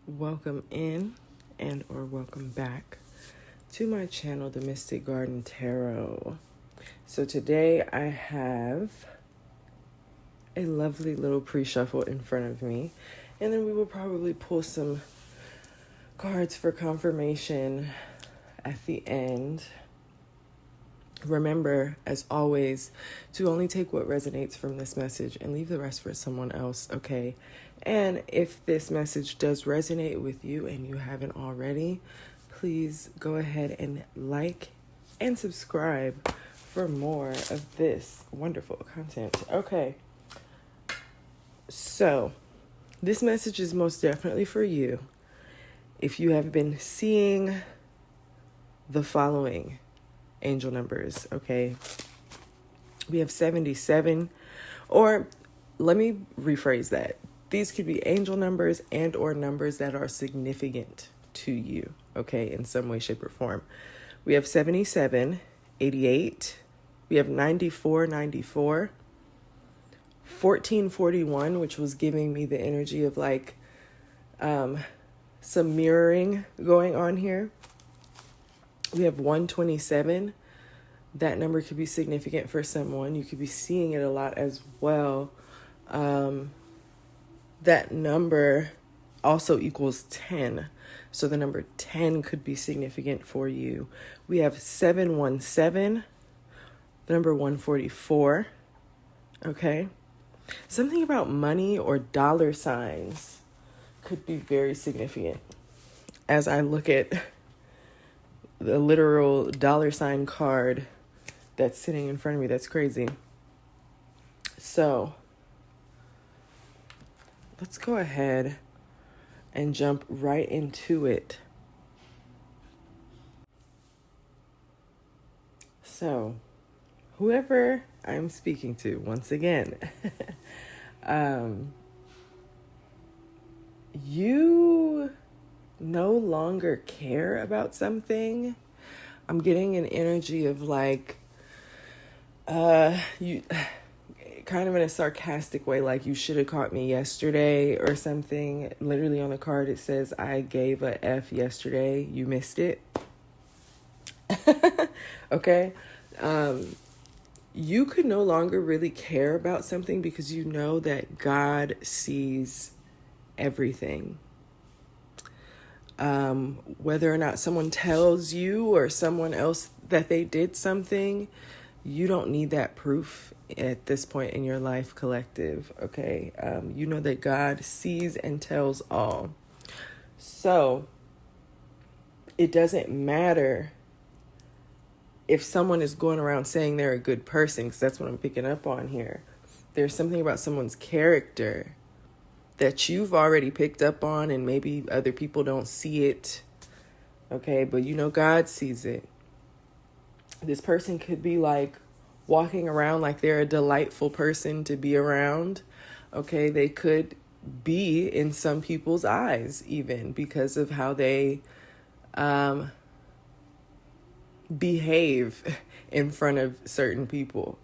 Welcome in and or welcome back to my channel, The Mystic Garden Tarot. So today I have a lovely little pre-shuffle in front of me, and then we will probably pull some cards for confirmation at the end. Remember, as always, to only take what resonates from this message and leave the rest for someone else, okay? And if this message does resonate with you and you haven't already, please go ahead and like and subscribe for more of this wonderful content. Okay, so this message is most definitely for you if you have been seeing the following angel numbers, okay? We have 77, or let me rephrase that. These could be angel numbers and or numbers that are significant to you, okay, in some way, shape, or form. We have 77, 88, we have 94, 1441, which was giving me the energy of like some mirroring going on here. We have 127. That number could be significant for someone. You could be seeing it a lot as well. That number also equals 10. So the number 10 could be significant for you. We have 717, the number 144. Okay. Something about money or dollar signs could be very significant. As I look at the literal dollar sign card that's sitting in front of me, that's crazy. So let's go ahead and jump right into it. So, whoever I'm speaking to, once again, you no longer care about something. I'm getting an energy of like, you kind of in a sarcastic way, like you should have caught me yesterday or something. Literally on the card it says, I gave a F yesterday, you missed it. Okay. You could no longer really care about something because you know that God sees everything. Whether or not someone tells you or someone else that they did something, you don't need that proof at this point in your life, collective, okay? You know that God sees and tells all. So it doesn't matter if someone is going around saying they're a good person, because that's what I'm picking up on here. There's something about someone's character that you've already picked up on, and maybe other people don't see it, okay? But you know God sees it. This person could be like walking around like they're a delightful person to be around, okay? They could be in some people's eyes even because of how they behave in front of certain people.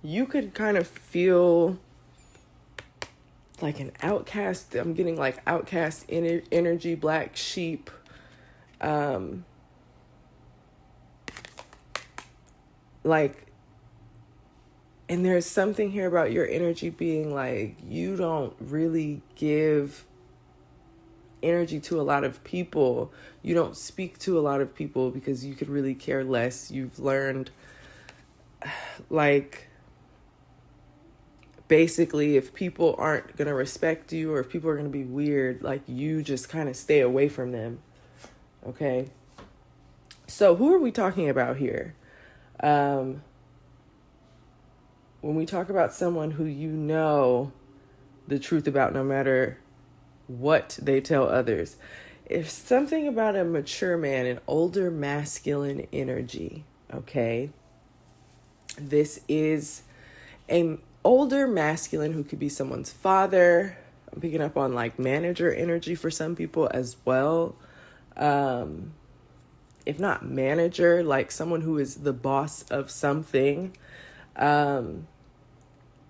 You could kind of feel like an outcast. I'm getting like outcast energy, black sheep. Like, and there's something here about your energy being like, you don't really give energy to a lot of people. You don't speak to a lot of people because you could really care less. You've learned, like, basically, if people aren't going to respect you or if people are going to be weird, like, you just kind of stay away from them. Okay. So who are we talking about here? When we talk about someone who you know the truth about, no matter what they tell others, if something about a mature man, an older masculine energy, okay? This is an older masculine who could be someone's father. I'm picking up on like manager energy for some people as well. If not manager, like someone who is the boss of something.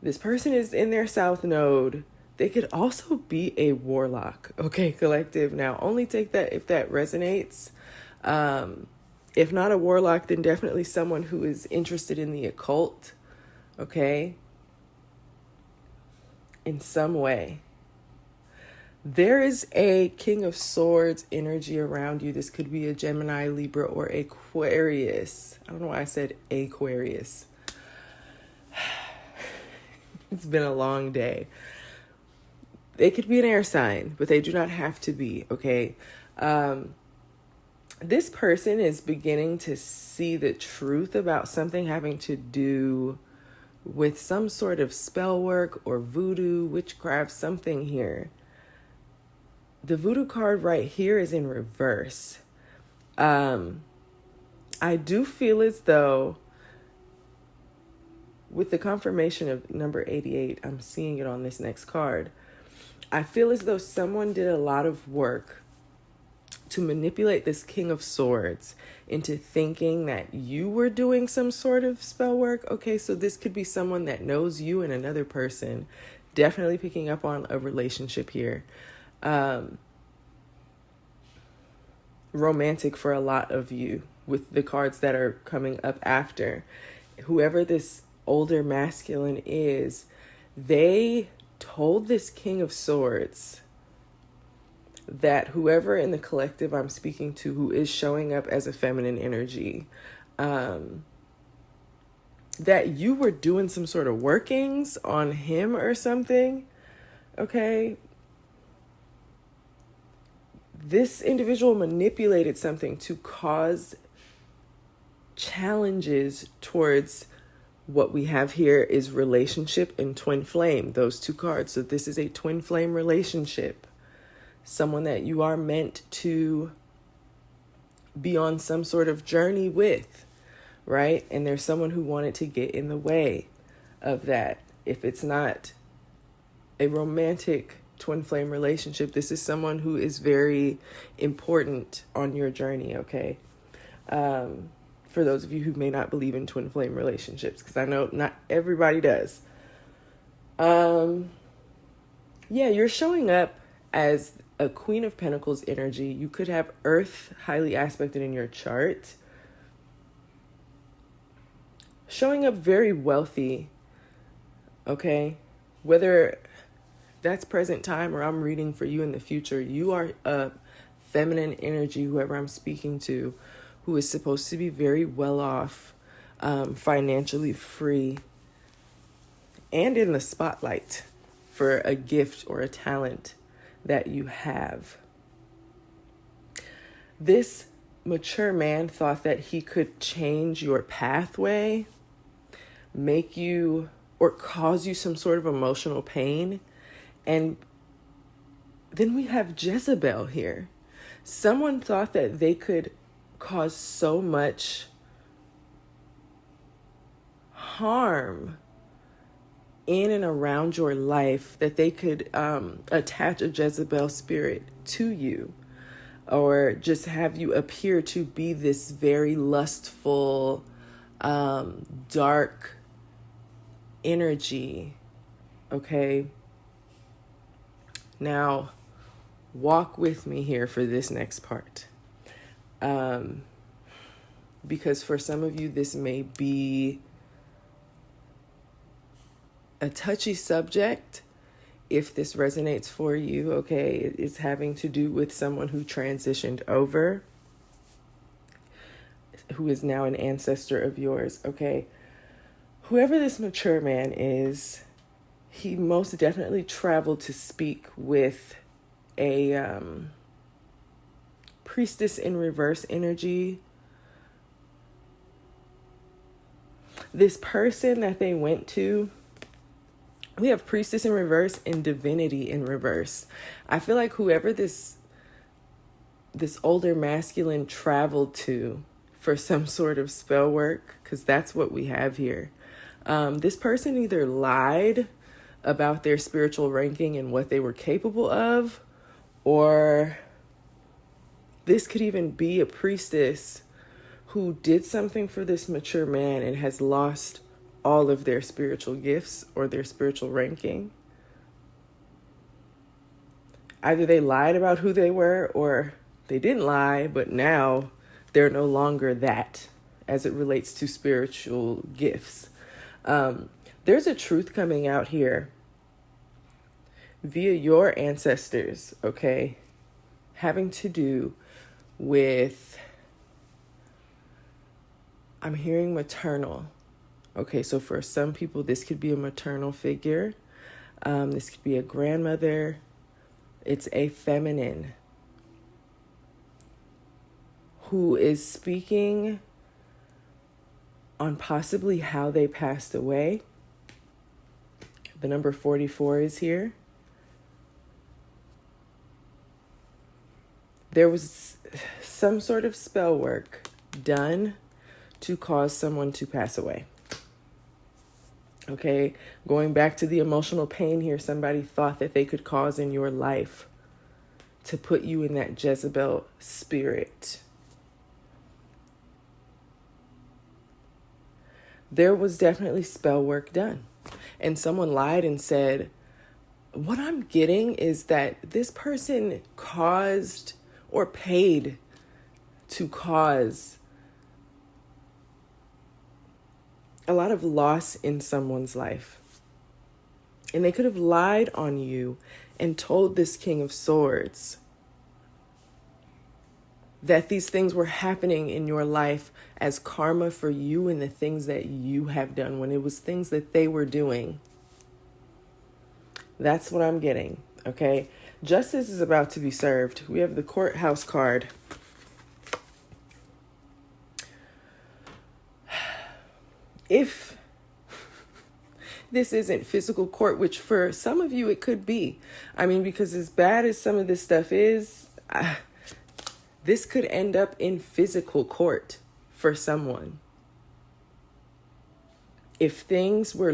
This person is in their south node. They could also be a warlock, okay, collective. Now, only take that if that resonates. If not a warlock, then definitely someone who is interested in the occult, okay, in some way. There is a King of Swords energy around you. This could be a Gemini, Libra, or Aquarius. I don't know why I said Aquarius. It's been a long day. They could be an air sign, but they do not have to be, okay? This person is beginning to see the truth about something having to do with some sort of spell work or voodoo, witchcraft, something here. The voodoo card right here is in reverse. I do feel as though with the confirmation of number 88, I'm seeing it on this next card. I feel as though someone did a lot of work to manipulate this King of Swords into thinking that you were doing some sort of spell work. Okay, so this could be someone that knows you and another person. Definitely picking up on a relationship here. Romantic for a lot of you with the cards that are coming up after. Whoever this older masculine is, they told this King of Swords that whoever in the collective I'm speaking to who is showing up as a feminine energy, that you were doing some sort of workings on him or something, okay? This individual manipulated something to cause challenges towards what we have here is relationship and twin flame, those two cards. So this is a twin flame relationship. Someone that you are meant to be on some sort of journey with, right? And there's someone who wanted to get in the way of that. If it's not a romantic twin flame relationship, this is someone who is very important on your journey, okay? For those of you who may not believe in twin flame relationships, because I know not everybody does. Yeah, you're showing up as a Queen of Pentacles energy. You could have Earth highly aspected in your chart. Showing up very wealthy, okay? Whether that's present time or I'm reading for you in the future, you are a feminine energy, whoever I'm speaking to, who is supposed to be very well off, financially free, and in the spotlight for a gift or a talent that you have. This mature man thought that he could change your pathway, make you or cause you some sort of emotional pain. And then we have Jezebel here. Someone thought that they could cause so much harm in and around your life that they could attach a Jezebel spirit to you, or just have you appear to be this very lustful, dark energy, okay? Now, walk with me here for this next part. Because for some of you, this may be a touchy subject. If this resonates for you, okay, it's having to do with someone who transitioned over, who is now an ancestor of yours, okay? Whoever this mature man is, he most definitely traveled to speak with a priestess in reverse energy. This person that they went to, we have priestess in reverse and divinity in reverse. I feel like whoever this older masculine traveled to for some sort of spell work, because that's what we have here. This person either lied about their spiritual ranking and what they were capable of, or this could even be a priestess who did something for this mature man and has lost all of their spiritual gifts or their spiritual ranking. Either they lied about who they were, or they didn't lie, but now they're no longer that as it relates to spiritual gifts. There's a truth coming out here via your ancestors, okay, having to do with, I'm hearing maternal. Okay, so for some people, this could be a maternal figure. This could be a grandmother. It's a feminine who is speaking on possibly how they passed away. The number 44 is here. There was some sort of spell work done to cause someone to pass away. Okay, going back to the emotional pain here, somebody thought that they could cause in your life to put you in that Jezebel spirit. There was definitely spell work done. And someone lied and said, what I'm getting is that this person caused or paid to cause a lot of loss in someone's life. And they could have lied on you and told this King of Swords that these things were happening in your life as karma for you and the things that you have done, when it was things that they were doing. That's what I'm getting, okay? Justice is about to be served. We have the courthouse card. If this isn't physical court, which for some of you it could be. I mean, because as bad as some of this stuff is, this could end up in physical court for someone. If things were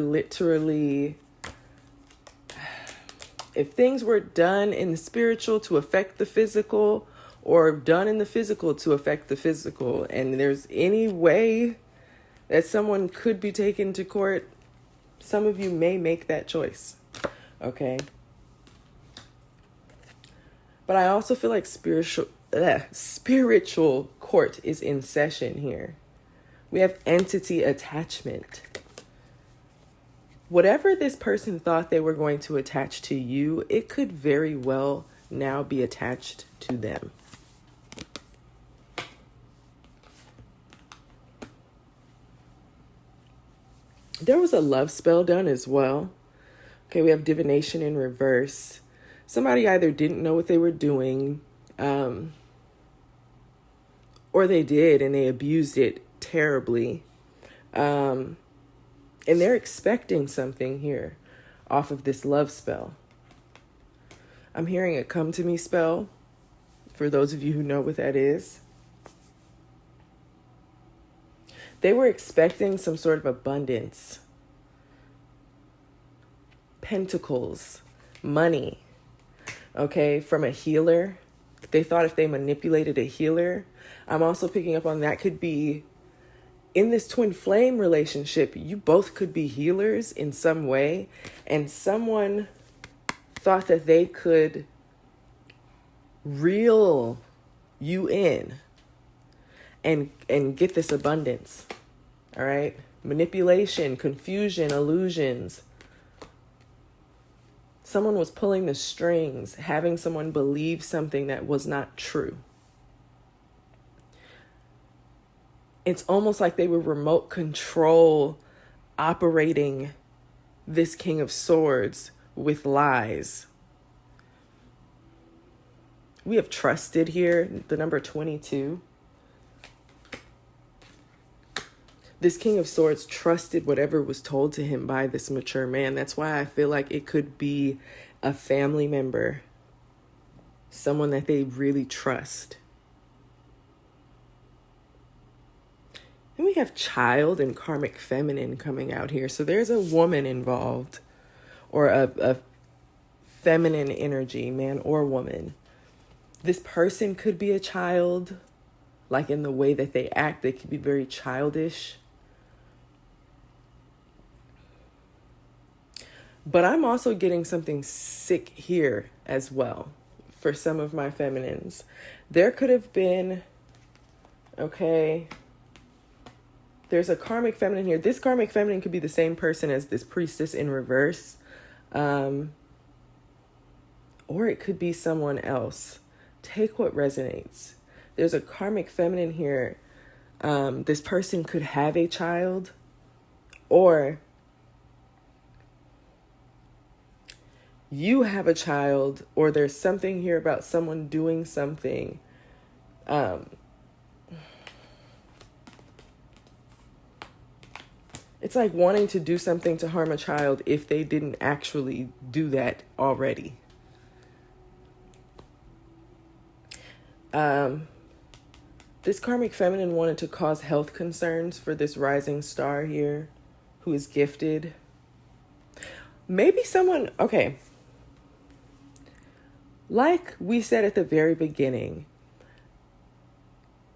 done in the spiritual to affect the physical, or done in the physical to affect the physical, and there's any way that someone could be taken to court, some of you may make that choice, okay? But I also feel like spiritual court is in session here. We have entity attachment. Whatever this person thought they were going to attach to you, it could very well now be attached to them. There was a love spell done as well. Okay, we have divination in reverse. Somebody either didn't know what they were doing, or they did and they abused it terribly. And they're expecting something here off of this love spell. I'm hearing a come to me spell, for those of you who know what that is. They were expecting some sort of abundance. Pentacles, money, okay, from a healer. They thought if they manipulated a healer. I'm also picking up on that could be in this twin flame relationship, you both could be healers in some way, and someone thought that they could reel you in and get this abundance. All right? Manipulation, confusion, illusions. Someone was pulling the strings, having someone believe something that was not true. It's almost like they were remote control operating this King of Swords with lies. We have trusted here, the number 22. This King of Swords trusted whatever was told to him by this mature man. That's why I feel like it could be a family member, someone that they really trust. And we have child and karmic feminine coming out here. So there's a woman involved, or a feminine energy, man or woman. This person could be a child, like in the way that they act. They could be very childish. But I'm also getting something sick here as well for some of my feminines. There could have been, okay, there's a karmic feminine here. This karmic feminine could be the same person as this priestess in reverse. Or it could be someone else. Take what resonates. There's a karmic feminine here. This person could have a child, or you have a child, or there's something here about someone doing something. It's like wanting to do something to harm a child if they didn't actually do that already. This karmic feminine wanted to cause health concerns for this rising star here who is gifted. Maybe someone, okay, like we said at the very beginning,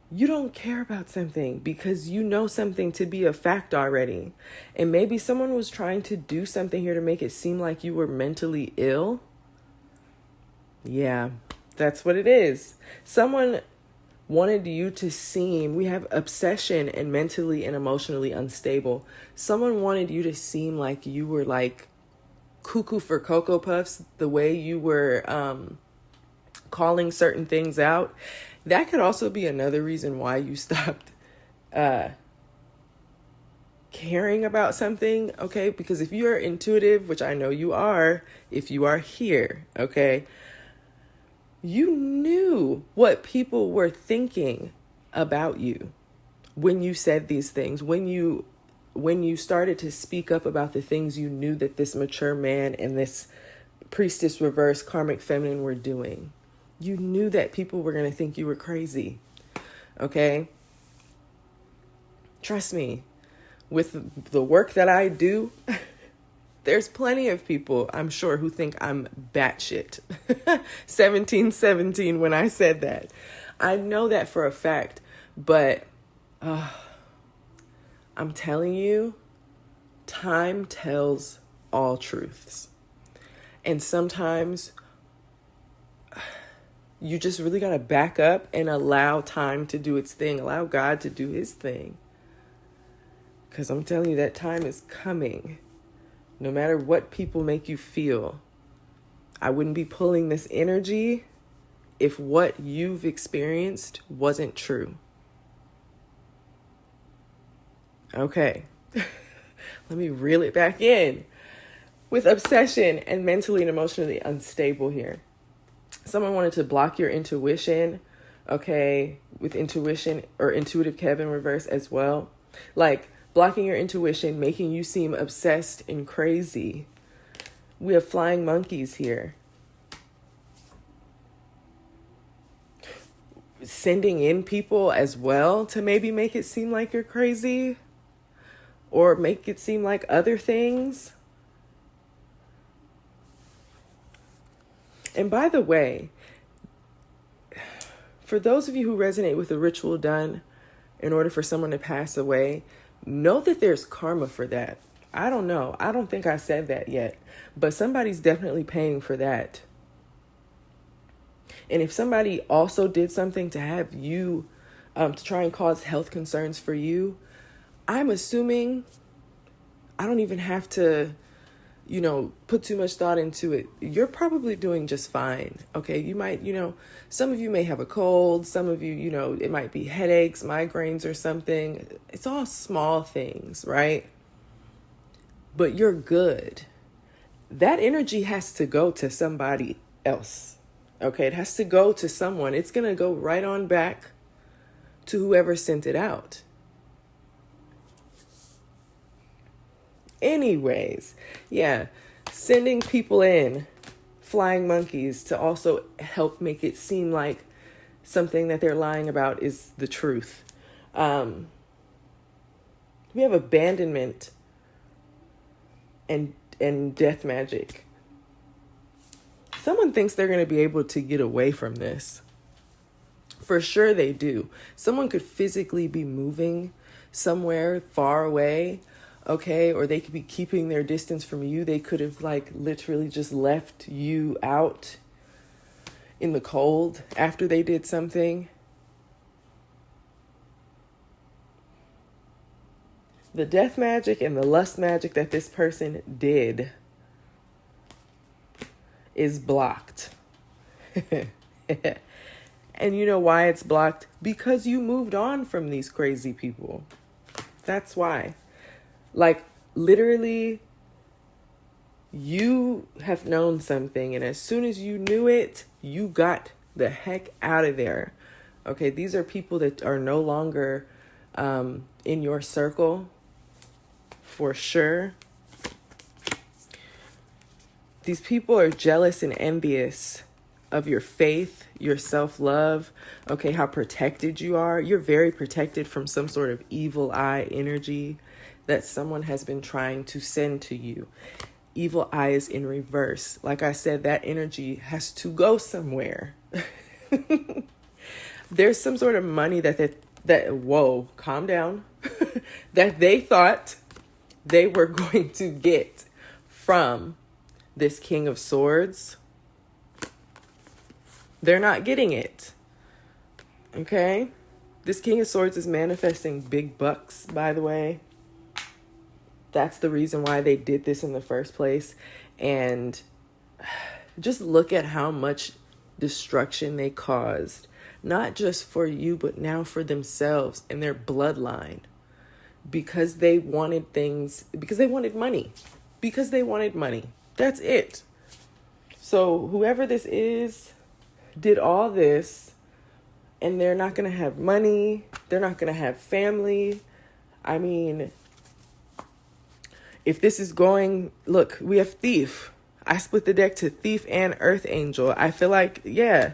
you don't care about something because you know something to be a fact already. And maybe someone was trying to do something here to make it seem like you were mentally ill. Yeah, that's what it is. Someone wanted you to seem, we have obsession and mentally and emotionally unstable. Someone wanted you to seem like you were like cuckoo for Cocoa Puffs, the way you were calling certain things out. That could also be another reason why you stopped caring about something, okay? Because if you're intuitive, which I know you are, if you are here, okay, you knew what people were thinking about you when you said these things, when you started to speak up about the things you knew that this mature man and this priestess reverse karmic feminine were doing. You knew that people were going to think you were crazy, okay? Trust me, with the work that I do, there's plenty of people, I'm sure, who think I'm batshit. 1717 when I said that. I know that for a fact, but I'm telling you, time tells all truths. And sometimes you just really got to back up and allow time to do its thing. Allow God to do his thing. Because I'm telling you, that time is coming. No matter what people make you feel, I wouldn't be pulling this energy if what you've experienced wasn't true. Okay, let me reel it back in. With obsession and mentally and emotionally unstable here. Someone wanted to block your intuition, okay, with intuition or intuitive Kevin reverse as well. Like, blocking your intuition, making you seem obsessed and crazy. We have flying monkeys here. Sending in people as well to maybe make it seem like you're crazy or make it seem like other things. And by the way, for those of you who resonate with the ritual done in order for someone to pass away, know that there's karma for that. I don't know. I don't think I said that yet, but somebody's definitely paying for that. And if somebody also did something to have you, to try and cause health concerns for you, I'm assuming I don't even have to, put too much thought into it. You're probably doing just fine. Okay. You might, some of you may have a cold. Some of you, it might be headaches, migraines or something. It's all small things, right? But you're good. That energy has to go to somebody else. Okay. It has to go to someone. It's going to go right on back to whoever sent it out. Anyways, yeah, sending people in, flying monkeys, to also help make it seem like something that they're lying about is the truth. We have abandonment and death magic. Someone thinks they're going to be able to get away from this. For sure they do. Someone could physically be moving somewhere far away. okay? Or they could be keeping their distance from you. They could have like literally just left you out in the cold after they did something. The death magic and the lust magic that this person did is blocked. And you know why it's blocked? Because you moved on from these crazy people. That's why. Like, literally, you have known something, and as soon as you knew it, you got the heck out of there. Okay, these are people that are no longer in your circle, for sure. These people are jealous and envious of your faith, your self-love, okay, how protected you are. You're very protected from some sort of evil eye energy that someone has been trying to send to you. Evil eye is in reverse. Like I said, that energy has to go somewhere. There's some sort of money that whoa, calm down, that they thought they were going to get from this King of Swords. They're not getting it. Okay? This King of Swords is manifesting big bucks, by the way. That's the reason why they did this in the first place. And just look at how much destruction they caused. Not just for you, but now for themselves and their bloodline. Because they wanted things, because they wanted money. Because they wanted money. That's it. So whoever this is did all this, and they're not going to have money. They're not going to have family. I mean, if this is going, look, we have Thief. I split the deck to Thief and Earth Angel. I feel like, yeah,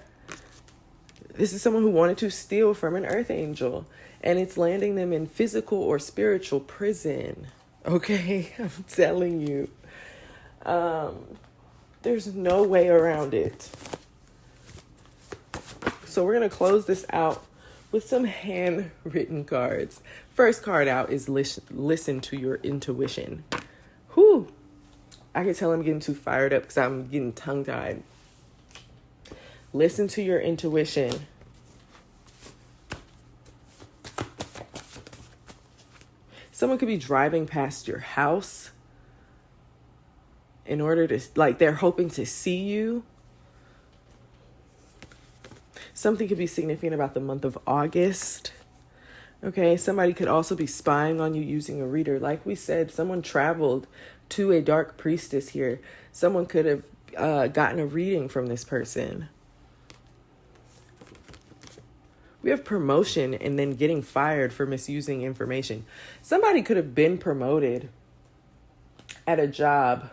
this is someone who wanted to steal from an Earth Angel, and it's landing them in physical or spiritual prison. Okay, I'm telling you. There's no way around it. So we're going to close this out with some handwritten cards. First card out is listen to your intuition. Whew. I can tell I'm getting too fired up because I'm getting tongue-tied. Listen to your intuition. Someone could be driving past your house in order to, like, they're hoping to see you. Something could be significant about the month of August. Okay, somebody could also be spying on you using a reader. Like we said, someone traveled to a dark priestess here. Someone could have gotten a reading from this person. We have promotion and then getting fired for misusing information. Somebody could have been promoted at a job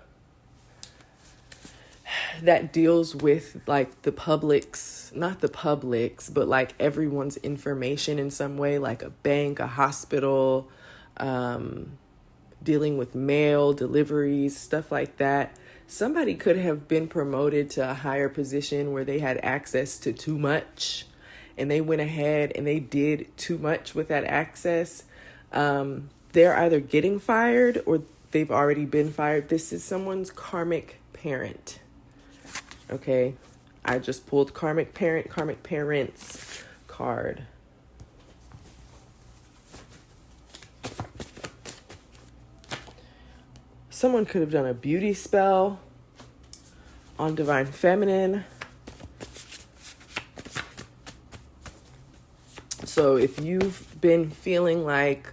that deals with like the public's, not the public's, but like everyone's information in some way, like a bank, a hospital, dealing with mail, deliveries, stuff like that. Somebody could have been promoted to a higher position where they had access to too much, and they went ahead and they did too much with that access. They're either getting fired or they've already been fired. This is someone's karmic parent. Okay, I just pulled karmic parent, karmic parents card. Someone could have done a beauty spell on Divine Feminine. So if you've been feeling like,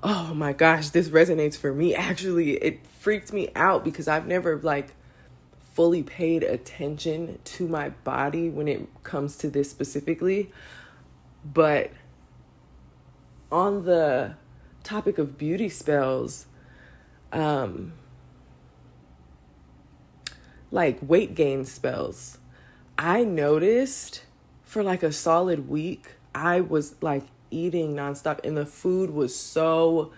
oh my gosh, this resonates for me. Actually, it freaked me out because I've never like fully paid attention to my body when it comes to this specifically. But on the topic of beauty spells, like weight gain spells, I noticed for like a solid week, I was like eating nonstop and the food was so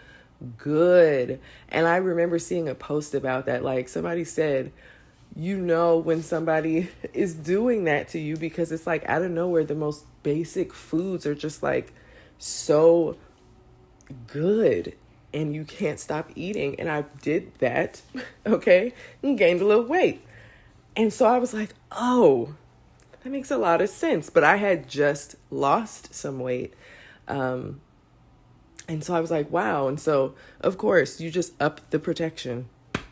good. And I remember seeing a post about that. Like somebody said, you know when somebody is doing that to you because it's like out of nowhere, the most basic foods are just like so good. and you can't stop eating. And I did that, okay, and gained a little weight. And so I was like, oh, that makes a lot of sense. But I had just lost some weight. And so I was like, wow. And so, of course, you just up the protection.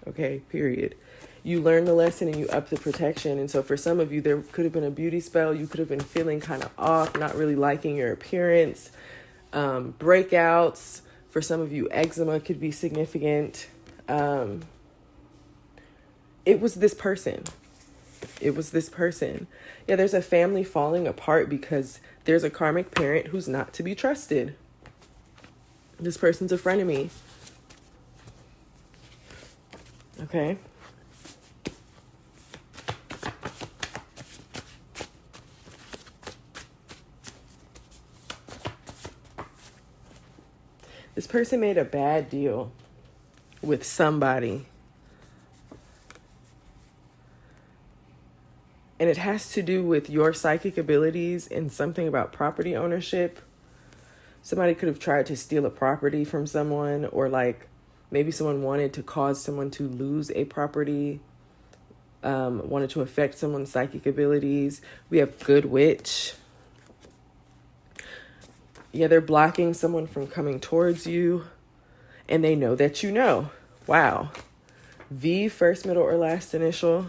Okay, period. You learn the lesson and you up the protection. And so for some of you, there could have been a beauty spell. You could have been feeling kind of off, not really liking your appearance, breakouts. For some of you, eczema could be significant. It was this person. It was this person. Yeah, there's a family falling apart because there's a karmic parent who's not to be trusted. This person's a frenemy. Okay. This person made a bad deal with somebody. And it has to do with your psychic abilities and something about property ownership. Somebody could have tried to steal a property from someone, or like maybe someone wanted to cause someone to lose a property, wanted to affect someone's psychic abilities. We have good witch. Yeah, they're blocking someone from coming towards you, and they know that you know. Wow. V, first, middle, or last initial.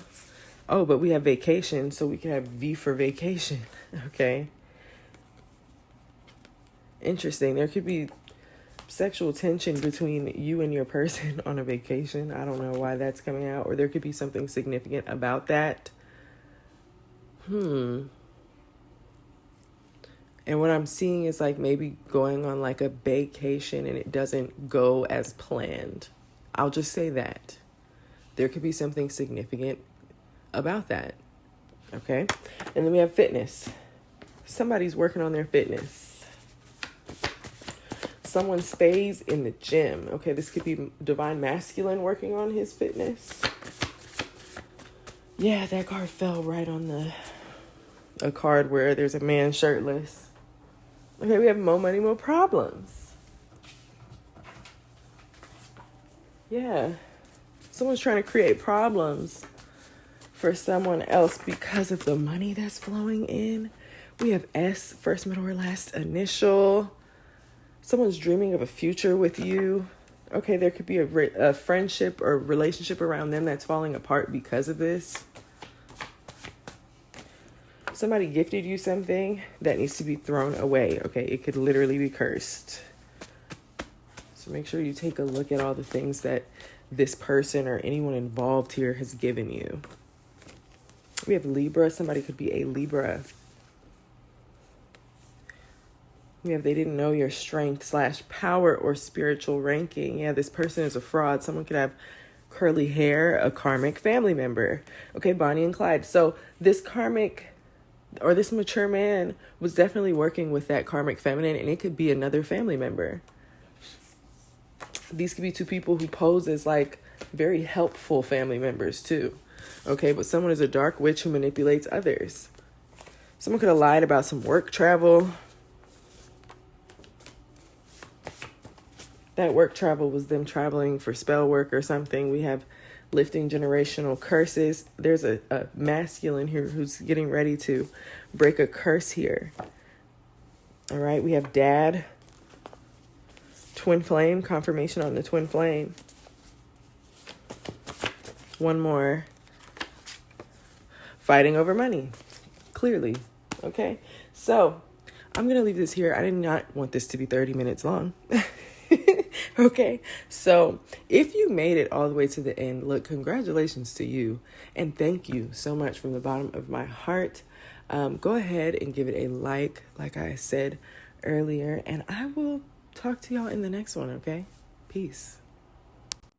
Oh, but we have vacation, so we can have V for vacation. Okay. Interesting. There could be sexual tension between you and your person on a vacation. I don't know why that's coming out, or there could be something significant about that. And what I'm seeing is like maybe going on like a vacation and it doesn't go as planned. I'll just say that. There could be something significant about that. Okay. And then we have fitness. Somebody's working on their fitness. Someone stays in the gym. Okay. This could be divine masculine working on his fitness. Yeah, that card fell right on a card where there's a man shirtless. Okay, we have more money, more problems. Yeah. Someone's trying to create problems for someone else because of the money that's flowing in. We have S, first, middle, or last initial. Someone's dreaming of a future with you. Okay, there could be a friendship or relationship around them that's falling apart because of this. Somebody gifted you something that needs to be thrown away. Okay, it could literally be cursed. So make sure you take a look at all the things that this person or anyone involved here has given you. We have Libra. Somebody could be a Libra. We have they didn't know your strength / power or spiritual ranking. Yeah, this person is a fraud. Someone could have curly hair, a karmic family member. Okay, Bonnie and Clyde. So this karmic or this mature man was definitely working with that karmic feminine, and it could be another family member. These could be two people who pose as like very helpful family members too. Okay, but someone is a dark witch who manipulates others. Someone could have lied about some work travel. That work travel was them traveling for spell work or something. We have lifting generational curses. There's a masculine here who's getting ready to break a curse here. All right, we have dad, twin flame, confirmation on the twin flame. One more. Fighting over money, clearly. Okay, so I'm going to leave this here. I did not want this to be 30 minutes long. Okay, so if you made it all the way to the end, look, congratulations to you. And thank you so much from the bottom of my heart. Go ahead and give it a like I said earlier. And I will talk to y'all in the next one, okay? Peace.